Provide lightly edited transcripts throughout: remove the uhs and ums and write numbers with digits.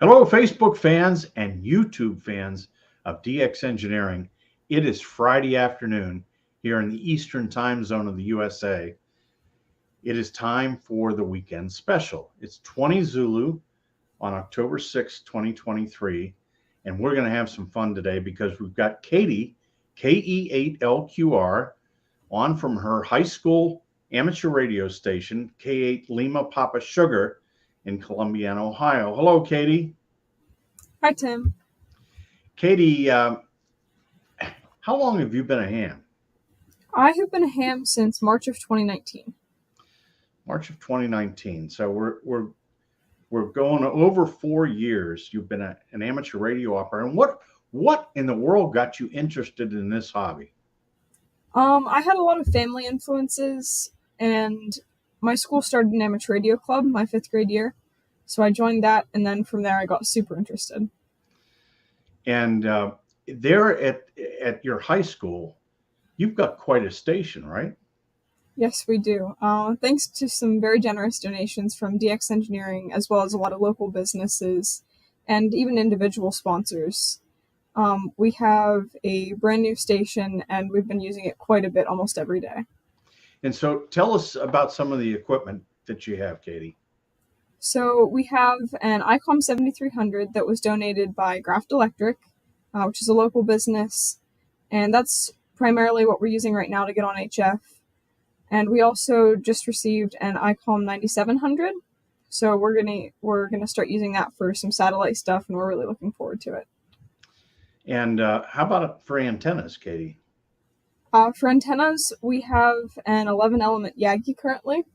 Hello, Facebook fans and YouTube fans of DX Engineering. It is Friday afternoon here in the Eastern time zone of the USA. It is time for the weekend special. It's 20 Zulu on October 6, 2023, and we're going to have some fun today because we've got Katie, KE8LQR, on from her high school amateur radio station, K8 Lima Papa Sugar, in Columbiana, Ohio. Hello, Katie. Hi, Tim. Katie, how long have you been a ham? I have been a ham since March of 2019. March of 2019. So we're going over 4 years. You've been an amateur radio operator. And what in the world got you interested in this hobby? I had a lot of family influences, and my school started an amateur radio club my 5th grade year. So I joined that, and then from there I got super interested. And there at your high school, you've got quite a station, right? Yes, we do. Thanks to some very generous donations from DX Engineering, as well as a lot of local businesses and even individual sponsors. We have a brand new station, and we've been using it quite a bit, almost every day. And so tell us about some of the equipment that you have, Katie. So we have an ICOM 7300 that was donated by Graft Electric, which is a local business, and that's primarily what we're using right now to get on HF. And we also just received an ICOM 9700, so we're gonna start using that for some satellite stuff, and we're really looking forward to it. And how about for antennas, Katie? For antennas, we have an 11-element Yagi currently.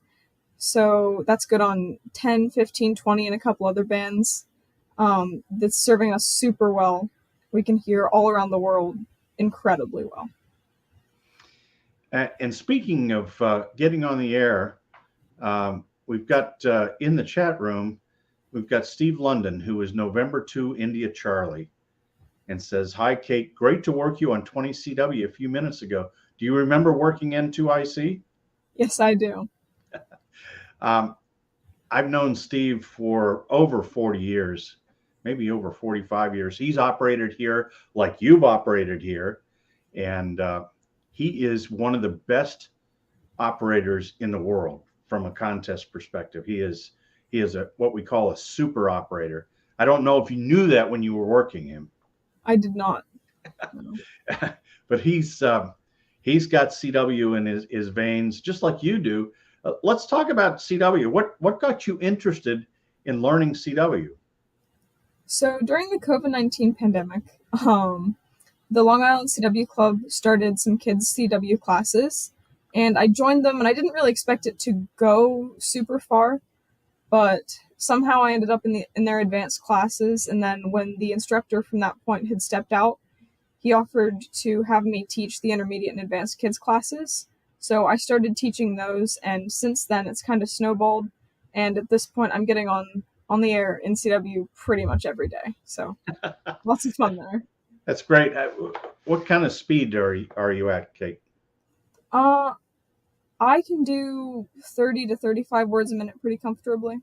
So that's good on 10, 15, 20, and a couple other bands. That's serving us super well. We can hear all around the world incredibly well. And speaking of getting on the air, we've got in the chat room, we've got Steve London, who is November 2 India Charlie, and says, "Hi, Kate. Great to work you on 20 CW a few minutes ago. Do you remember working N2IC?" Yes, I do. I've known Steve for over 40 years, maybe over 45 years. He's operated here like you've operated here, and he is one of the best operators in the world from a contest perspective. He is what we call a super operator. I don't know if you knew that when you were working him. I did not. No. But he's got CW in his veins, just like you do. Let's talk about CW. What got you interested in learning CW? So during the COVID-19 pandemic, the Long Island CW Club started some kids' CW classes, and I joined them, and I didn't really expect it to go super far, but somehow I ended up in their advanced classes, and then when the instructor from that point had stepped out, he offered to have me teach the intermediate and advanced kids classes. So I started teaching those, and since then it's kind of snowballed, and at this point I'm getting on the air in CW pretty much every day. So lots of fun there. That's great. What kind of speed are you at, Kate? I can do 30 to 35 words a minute pretty comfortably.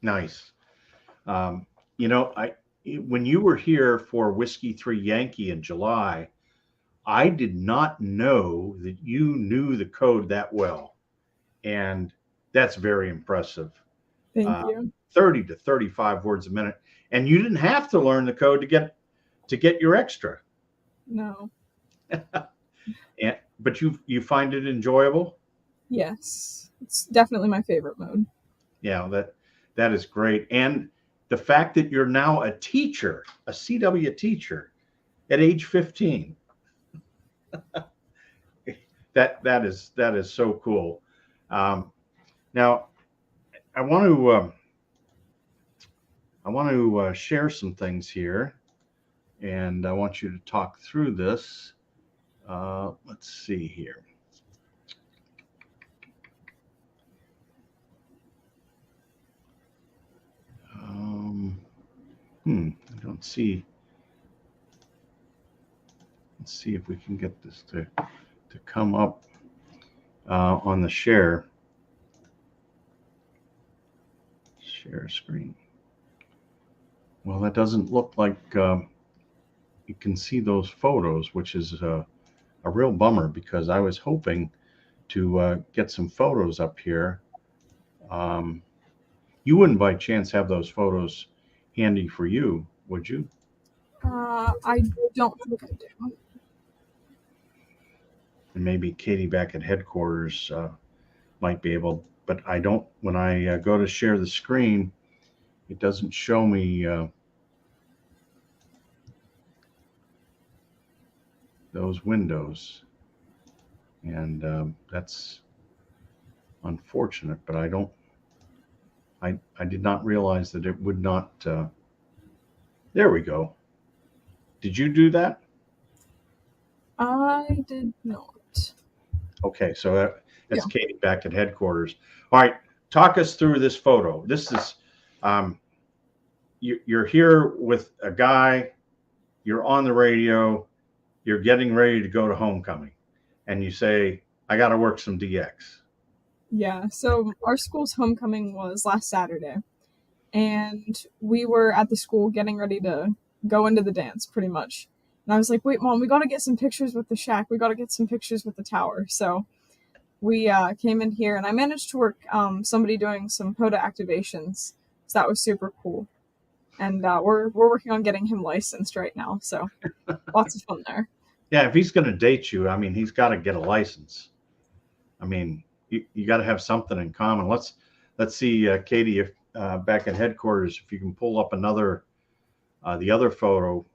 Nice. When you were here for Whiskey 3 Yankee in July, I did not know that you knew the code that well, and that's very impressive. Thank you. 30 to 35 words a minute, and you didn't have to learn the code to get your extra. No. But you find it enjoyable? Yes, it's definitely my favorite mode. Yeah, that is great, and the fact that you're now a teacher, a CW teacher, at age 15. that is so cool. Now, I want to share some things here, and I want you to talk through this. Let's see here. I don't see. Let's see if we can get this to come up on the share screen. Well, that doesn't look like you can see those photos, which is a real bummer because I was hoping to get some photos up here. Um, you wouldn't by chance have those photos handy for you, would you? I don't think I do. And maybe Katie back at headquarters might be able, but I don't, when I go to share the screen, it doesn't show me those windows. And that's unfortunate, but I did not realize that it would not. There we go. Did you do that? I did not. Okay, so that's Yeah. Katie back at headquarters. All right, talk us through this photo. This is, um, you're here with a guy, you're on the radio, you're getting ready to go to homecoming, and you say, I got to work some DX. Yeah, so our school's homecoming was last Saturday, and we were at the school getting ready to go into the dance, pretty much. And I was like, wait, Mom, we got to get some pictures with the shack. We got to get some pictures with the tower. So we came in here, and I managed to work somebody doing some POTA activations. So that was super cool. And we're working on getting him licensed right now. So lots of fun there. Yeah, if he's going to date you, I mean, he's got to get a license. I mean, you got to have something in common. Let's see, Katie, if back at headquarters, if you can pull up another the other photo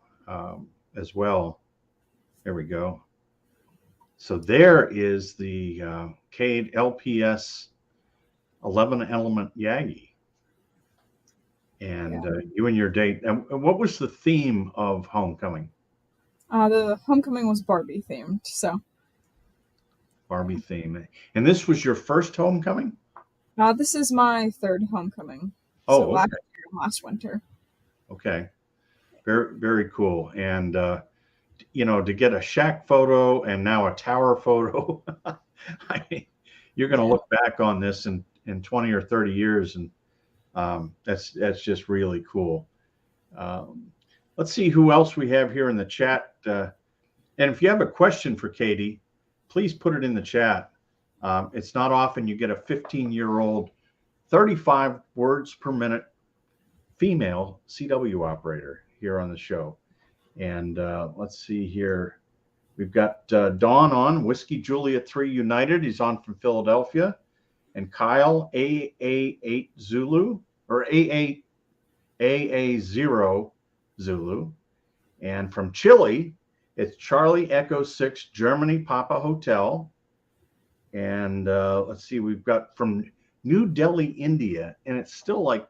as well. There we go. So there is the K8LPS 11 element Yagi, and Yeah. you and your date. And what was the theme of homecoming? The homecoming was Barbie themed. So Barbie theme. And this was your first homecoming? this is my third homecoming. So Oh, okay. last winter. Okay. Very, very cool. And, to get a shack photo and now a tower photo, I mean, you're going to look back on this in 20 or 30 years. And that's just really cool. Let's see who else we have here in the chat. And if you have a question for Katie, please put it in the chat. It's not often you get a 15-year-old, 35 words per minute female CW operator here on the show. And let's see here. We've got Dawn on, Whiskey Juliet 3 United. He's on from Philadelphia. And Kyle, AA8 Zulu, or AA0 Zulu. And from Chile, it's Charlie Echo 6 Germany Papa Hotel. And let's see, we've got from New Delhi, India, and it's still like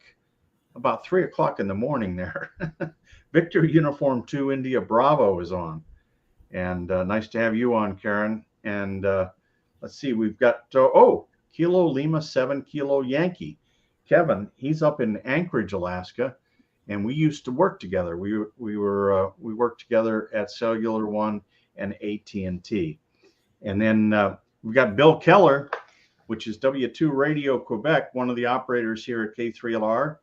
about 3 o'clock in the morning there. Victor Uniform 2 India Bravo is on. And nice to have you on, Karen. And let's see, we've got, Kilo Lima 7 Kilo Yankee. Kevin, he's up in Anchorage, Alaska, and we used to work together. We worked together at Cellular One and AT&T. And then we've got Bill Keller, which is W2 Radio Quebec, one of the operators here at K3LR.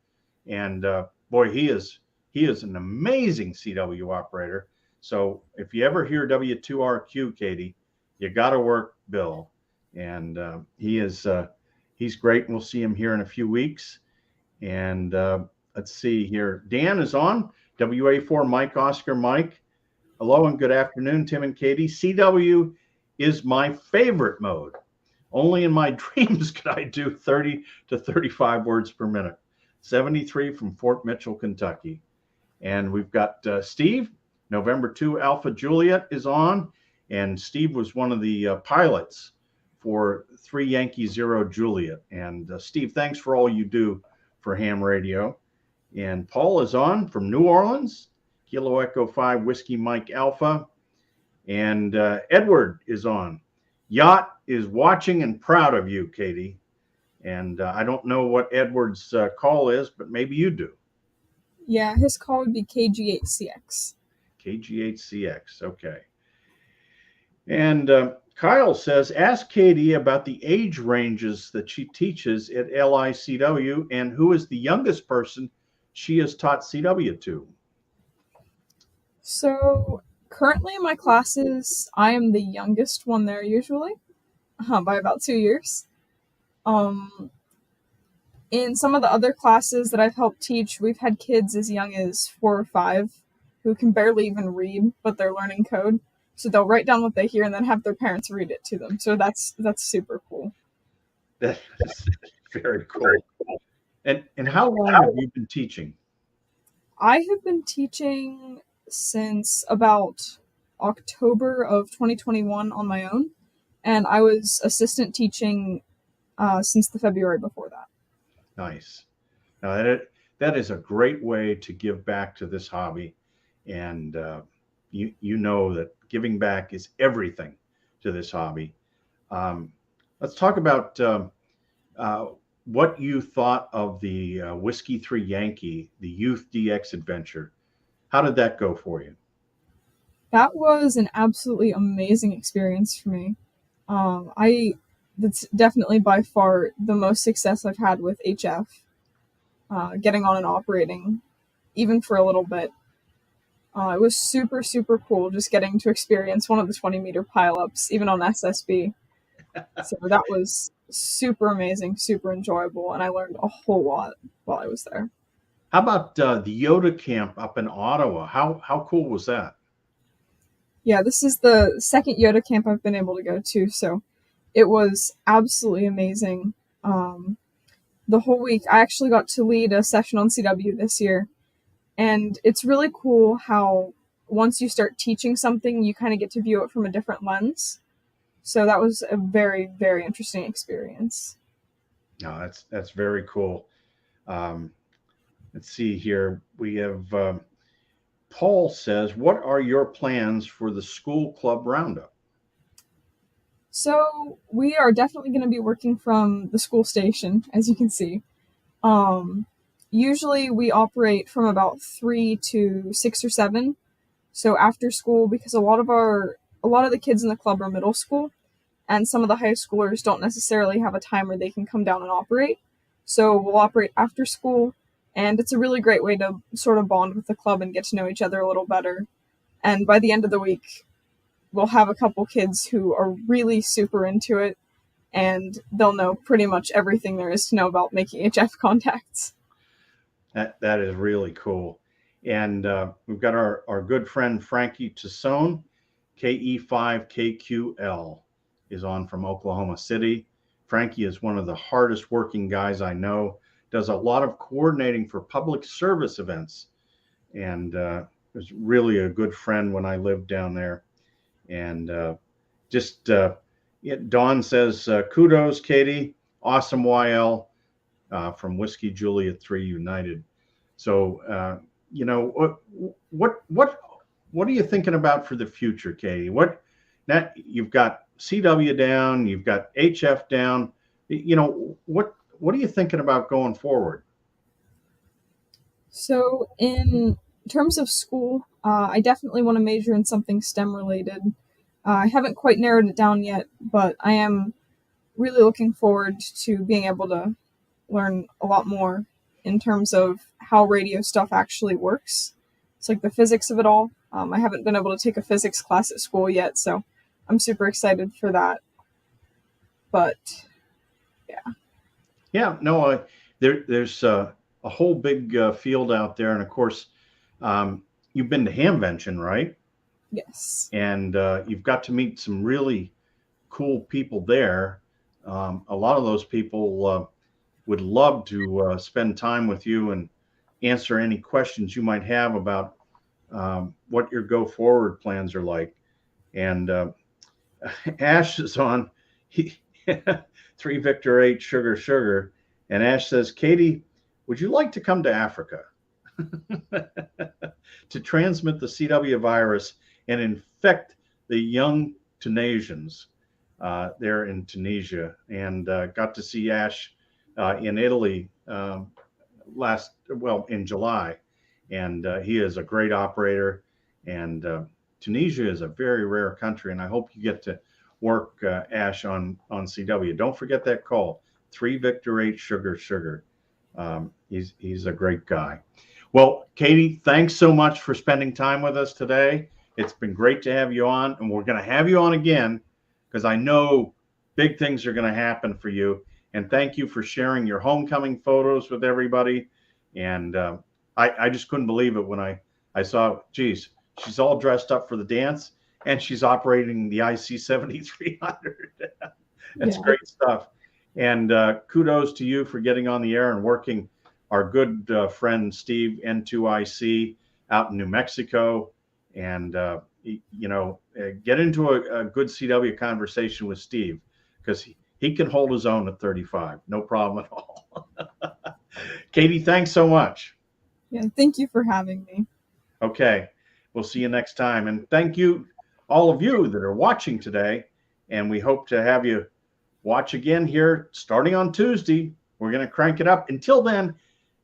And boy, he is an amazing CW operator. So if you ever hear W2RQ, Katie, you got to work Bill. And he's great. We'll see him here in a few weeks. And let's see here. Dan is on, WA4 Mike Oscar Mike. Hello and good afternoon, Tim and Katie. CW is my favorite mode. Only in my dreams could I do 30 to 35 words per minute. 73 from Fort Mitchell, Kentucky. And we've got Steve, November 2 Alpha Juliet is on. And Steve was one of the pilots for 3 Yankee 0 Juliet. And Steve, thanks for all you do for ham radio. And Paul is on from New Orleans, Kilo Echo 5 Whiskey Mike Alpha. And Edward is on. Yacht is watching and proud of you, Katie. And I don't know what Edward's call is, but maybe you do. Yeah, his call would be KG8CX. KG8CX, okay. And Kyle says, ask Katie about the age ranges that she teaches at LICW and who is the youngest person she has taught CW to? So currently in my classes, I am the youngest one there usually, by about 2 years. Um, in some of the other classes that I've helped teach, we've had kids as young as 4 or 5 who can barely even read, but they're learning code. So they'll write down what they hear and then have their parents read it to them. So that's super cool. That is very cool. And how long have you been teaching? I have been teaching since about October of 2021 on my own, and I was assistant teaching since the February before that. Nice. Now that is a great way to give back to this hobby, and you know that giving back is everything to this hobby. Um, let's talk about uh, what you thought of the Whiskey 3 Yankee, the Youth DX adventure. How did that go for you? That was an absolutely amazing experience for me. I That's definitely by far the most success I've had with HF. Getting on and operating, even for a little bit. It was super, super cool just getting to experience one of the 20-meter pileups, even on SSB. So that was super amazing, super enjoyable, and I learned a whole lot while I was there. How about the Yoda camp up in Ottawa? How cool was that? Yeah, this is the second Yoda camp I've been able to go to, so it was absolutely amazing. The whole week, I actually got to lead a session on CW this year, and it's really cool how once you start teaching something, you kind of get to view it from a different lens. So that was a very, very interesting experience. No, that's very cool. Um, let's see here. We have Paul says, "What are your plans for the school club roundup?" So we are definitely going to be working from the school station, as you can see. Um, Usually we operate from about 3 to 6 or 7. So after school, because a lot of the kids in the club are middle school, and some of the high schoolers don't necessarily have a time where they can come down and operate. So we'll operate after school, and it's a really great way to sort of bond with the club and get to know each other a little better. And by the end of the week, we'll have a couple kids who are really super into it, and they'll know pretty much everything there is to know about making HF contacts. That is really cool. And we've got our good friend Frankie Tassone, KE5KQL, is on from Oklahoma City. Frankie is one of the hardest working guys I know, does a lot of coordinating for public service events, and was really a good friend when I lived down there. And just Dawn says, kudos, Katie, awesome YL from Whiskey Juliet 3 United. So, what are you thinking about for the future, Katie? Now you've got CW down, you've got HF down. What are you thinking about going forward? So, in terms of school, I definitely want to major in something STEM related. I haven't quite narrowed it down yet, but I am really looking forward to being able to learn a lot more in terms of how radio stuff actually works. It's like the physics of it all. I haven't been able to take a physics class at school yet, so I'm super excited for that. But yeah. Yeah, no, there's a whole big field out there, and of course, you've been to Hamvention, right? Yes. And you've got to meet some really cool people there. A lot of those people would love to spend time with you and answer any questions you might have about what your go forward plans are like. And Ash is on he, 3 Victor 8 Sugar Sugar. And Ash says, Katie, would you like to come to Africa to transmit the CW virus and infect the young Tunisians there in Tunisia? And got to see Ash in Italy in July. And he is a great operator. And Tunisia is a very rare country. And I hope you get to work, Ash, on CW. Don't forget that call, 3 Victor 8 Sugar Sugar. He's a great guy. Well, Katie, thanks so much for spending time with us today. It's been great to have you on, and we're going to have you on again because I know big things are going to happen for you. And thank you for sharing your homecoming photos with everybody. And I just couldn't believe it when I saw, geez, she's all dressed up for the dance and she's operating the IC 7300. That's great stuff. And kudos to you for getting on the air and working our good friend Steve N2IC out in New Mexico. And, get into a good CW conversation with Steve because he can hold his own at 35. No problem at all. Katie, thanks so much. Yeah, thank you for having me. Okay, we'll see you next time. And thank you, all of you that are watching today. And we hope to have you watch again here starting on Tuesday. We're going to crank it up. Until then,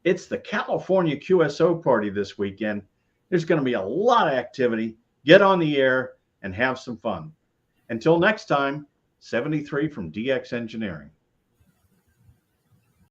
it's the California QSO party this weekend. There's going to be a lot of activity. Get on the air and have some fun. Until next time, 73 from DX Engineering.